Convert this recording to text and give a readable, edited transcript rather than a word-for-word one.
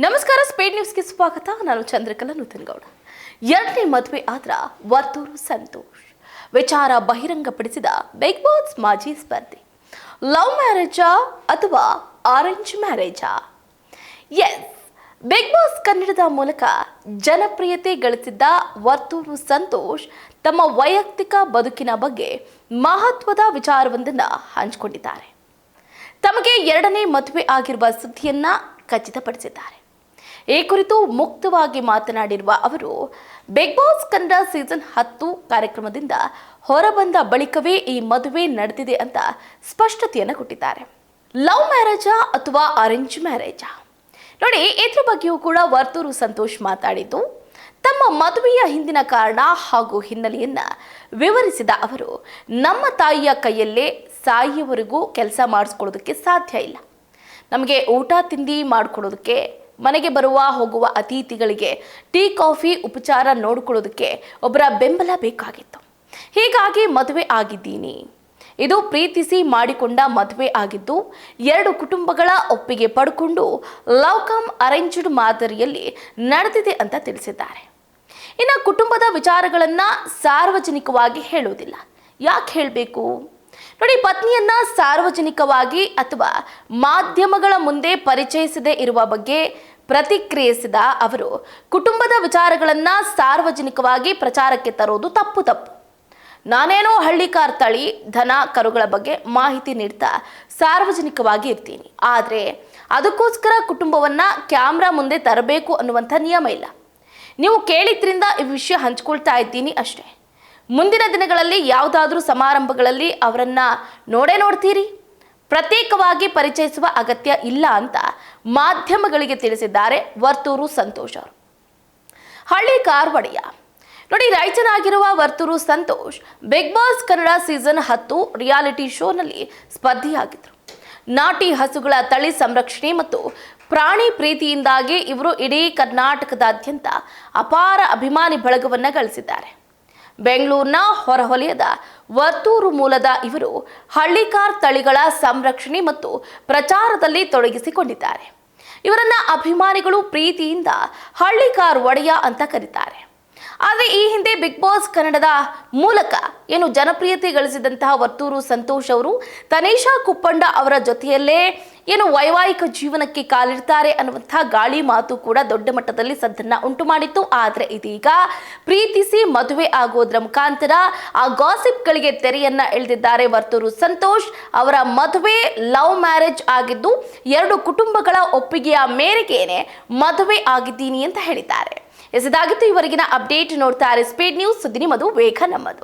ನಮಸ್ಕಾರ, ಸ್ಪೀಡ್ ನ್ಯೂಸ್ಗೆ ಸ್ವಾಗತ. ನಾನು ಚಂದ್ರಕಲಾ ನೂತನಗೌಡ. ಎರಡನೇ ಮದುವೆ ಆದ್ರ ವರ್ತೂರು ಸಂತೋಷ್ ವಿಚಾರ ಬಹಿರಂಗಪಡಿಸಿದ ಬಿಗ್ ಬಾಸ್ ಮಾಜಿ ಸ್ಪರ್ಧಿ. ಲವ್ ಮ್ಯಾರೇಜಾ ಅಥವಾ ಅರೇಂಜ್ ಮ್ಯಾರೇಜಾ? ಎಸ್, ಬಿಗ್ ಬಾಸ್ ಕನ್ನಡದ ಮೂಲಕ ಜನಪ್ರಿಯತೆ ಗಳಿಸಿದ್ದ ವರ್ತೂರು ಸಂತೋಷ್ ತಮ್ಮ ವೈಯಕ್ತಿಕ ಬದುಕಿನ ಬಗ್ಗೆ ಮಹತ್ವದ ವಿಚಾರವೊಂದನ್ನು ಹಂಚಿಕೊಂಡಿದ್ದಾರೆ. ತಮಗೆ ಎರಡನೇ ಮದುವೆ ಆಗಿರುವ ಸುದ್ದಿಯನ್ನ ಖಚಿತಪಡಿಸಿದ್ದಾರೆ. ಈ ಕುರಿತು ಮುಕ್ತವಾಗಿ ಮಾತನಾಡಿರುವ ಅವರು, ಬಿಗ್ ಬಾಸ್ ಕನ್ನಡ ಸೀಸನ್ 10 ಕಾರ್ಯಕ್ರಮದಿಂದ ಹೊರಬಂದ ಬಳಿಕವೇ ಈ ಮದುವೆ ನಡೆದಿದೆ ಅಂತ ಸ್ಪಷ್ಟತೆಯನ್ನು ಕೊಟ್ಟಿದ್ದಾರೆ. ಲವ್ ಮ್ಯಾರೇಜಾ ಅಥವಾ ಅರೇಂಜ್ ಮ್ಯಾರೇಜಾ? ನೋಡಿ, ಇದ್ರ ಬಗ್ಗೆಯೂ ಕೂಡ ವರ್ತೂರು ಸಂತೋಷ್ ಮಾತಾಡಿದ್ದು, ತಮ್ಮ ಮದುವೆಯ ಹಿಂದಿನ ಕಾರಣ ಹಾಗೂ ಹಿನ್ನೆಲೆಯನ್ನ ವಿವರಿಸಿದ ಅವರು, ನಮ್ಮ ತಾಯಿಯ ಕೈಯಲ್ಲೇ ಸಾಯಿಯವರೆಗೂ ಕೆಲಸ ಮಾಡಿಸ್ಕೊಳ್ಳೋದಕ್ಕೆ ಸಾಧ್ಯ ಇಲ್ಲ. ನಮಗೆ ಊಟ ತಿಂಡಿ ಮಾಡಿಕೊಡೋದಕ್ಕೆ, ಮನೆಗೆ ಬರುವ ಹೋಗುವ ಅತಿಥಿಗಳಿಗೆ ಟೀ ಕಾಫಿ ಉಪಚಾರ ನೋಡಿಕೊಳ್ಳೋದಕ್ಕೆ ಒಬ್ಬರ ಬೆಂಬಲ ಬೇಕಾಗಿತ್ತು. ಹೀಗಾಗಿ ಮದುವೆ ಆಗಿದ್ದೀನಿ. ಇದು ಪ್ರೀತಿಸಿ ಮಾಡಿಕೊಂಡ ಮದುವೆ ಆಗಿದ್ದು, ಎರಡು ಕುಟುಂಬಗಳ ಒಪ್ಪಿಗೆ ಪಡ್ಕೊಂಡು ಲವ್ ಕಮ್ ಅರೇಂಜ್ಡ್ ಮಾದರಿಯಲ್ಲಿ ನಡೆದಿದೆ ಅಂತ ತಿಳಿಸಿದ್ದಾರೆ. ಇನ್ನು ಕುಟುಂಬದ ವಿಚಾರಗಳನ್ನ ಸಾರ್ವಜನಿಕವಾಗಿ ಹೇಳೋದಿಲ್ಲ. ಯಾಕೆ ಹೇಳಬೇಕು? ನೋಡಿ, ಪತ್ನಿಯನ್ನ ಸಾರ್ವಜನಿಕವಾಗಿ ಅಥವಾ ಮಾಧ್ಯಮಗಳ ಮುಂದೆ ಪರಿಚಯಿಸದೇ ಇರುವ ಬಗ್ಗೆ ಪ್ರತಿಕ್ರಿಯಿಸಿದ ಅವರು, ಕುಟುಂಬದ ವಿಚಾರಗಳನ್ನ ಸಾರ್ವಜನಿಕವಾಗಿ ಪ್ರಚಾರಕ್ಕೆ ತರೋದು ತಪ್ಪು. ನಾನೇನೋ ಹಳ್ಳಿಕಾರ್ ತಳಿ ದನ ಕರುಗಳ ಬಗ್ಗೆ ಮಾಹಿತಿ ನೀಡ್ತಾ ಸಾರ್ವಜನಿಕವಾಗಿ ಇರ್ತೀನಿ, ಆದರೆ ಅದಕ್ಕೋಸ್ಕರ ಕುಟುಂಬವನ್ನ ಕ್ಯಾಮ್ರಾ ಮುಂದೆ ತರಬೇಕು ಅನ್ನುವಂಥ ನಿಯಮ ಇಲ್ಲ. ನೀವು ಕೇಳಿದ್ರಿಂದ ಈ ವಿಷಯ ಹಂಚ್ಕೊಳ್ತಾ ಇದ್ದೀನಿ ಅಷ್ಟೇ. ಮುಂದಿನ ದಿನಗಳಲ್ಲಿ ಯಾವುದಾದ್ರೂ ಸಮಾರಂಭಗಳಲ್ಲಿ ಅವರನ್ನ ನೋಡ್ತೀರಿ. ಪ್ರತ್ಯೇಕವಾಗಿ ಪರಿಚಯಿಸುವ ಅಗತ್ಯ ಇಲ್ಲ ಅಂತ ಮಾಧ್ಯಮಗಳಿಗೆ ತಿಳಿಸಿದ್ದಾರೆ ವರ್ತೂರು ಸಂತೋಷ್ ಅವರು. ಹಳ್ಳಿ ಕಾರ್ವಡಿಯ. ನೋಡಿ, ರೈತನಾಗಿರುವ Varthur Santhosh big boss Kannada season 10 reality ಶೋನಲ್ಲಿ ಸ್ಪರ್ಧಿಯಾಗಿದ್ದರು. ನಾಟಿ ಹಸುಗಳ ತಳಿ ಸಂರಕ್ಷಣೆ ಮತ್ತು ಪ್ರಾಣಿ ಪ್ರೀತಿಯಿಂದಾಗಿ ಇವರು ಇಡೀ ಕರ್ನಾಟಕದಾದ್ಯಂತ ಅಪಾರ ಅಭಿಮಾನಿ ಬಳಗವನ್ನು ಗಳಿಸಿದ್ದಾರೆ. ಬೆಂಗಳೂರಿನ ಹೊರವಲಯದ ವರ್ತೂರು ಮೂಲದ ಇವರು ಹಳ್ಳಿಕಾರ್ ತಳಿಗಳ ಸಂರಕ್ಷಣೆ ಮತ್ತು ಪ್ರಚಾರದಲ್ಲಿ ತೊಡಗಿಸಿಕೊಂಡಿದ್ದಾರೆ. ಇವರನ್ನ ಅಭಿಮಾನಿಗಳು ಪ್ರೀತಿಯಿಂದ ಹಳ್ಳಿಕಾರ್ ಒಡೆಯ ಅಂತ ಕರೀತಾರೆ. ಆದರೆ ಈ ಹಿಂದೆ ಬಿಗ್ ಬಾಸ್ ಕನ್ನಡದ ಮೂಲಕ ಏನು ಜನಪ್ರಿಯತೆ ಗಳಿಸಿದಂತಹ ವರ್ತೂರು ಸಂತೋಷ್ ಅವರು ತನೇಶಾ ಕುಪ್ಪಂಡ ಅವರ ಜೊತೆಯಲ್ಲೇ ಏನು ವೈವಾಹಿಕ ಜೀವನಕ್ಕೆ ಕಾಲಿಡ್ತಾರೆ ಅನ್ನುವಂಥ ಗಾಳಿ ಮಾತು ಕೂಡ ದೊಡ್ಡ ಮಟ್ಟದಲ್ಲಿ ಸದ್ದನ್ನ ಉಂಟು ಮಾಡಿತ್ತು. ಆದರೆ ಇದೀಗ ಪ್ರೀತಿಸಿ ಮದುವೆ ಆಗೋದ್ರ ಮುಖಾಂತರ ಆ ಗಾಸಿಪ್ಗಳಿಗೆ ತೆರೆಯನ್ನ ಎಳೆದಿದ್ದಾರೆ ವರ್ತೂರು ಸಂತೋಷ್. ಅವರ ಮದುವೆ ಲವ್ ಮ್ಯಾರೇಜ್ ಆಗಿದ್ದು, ಎರಡು ಕುಟುಂಬಗಳ ಒಪ್ಪಿಗೆಯ ಮೇರೆಗೇನೆ ಮದುವೆ ಆಗಿದ್ದೀನಿ ಅಂತ ಹೇಳಿದ್ದಾರೆ. ಇದಾಗಿತ್ತು ಇವರೆಗಿನ ಅಪ್ಡೇಟ್. ನೋಡ್ತಾರೆ ಸ್ಪೀಡ್ ನ್ಯೂಸ್, ಸುದ್ದಿ ನಿಮ್ಮದು, ವೇಗ ನಮ್ಮದು.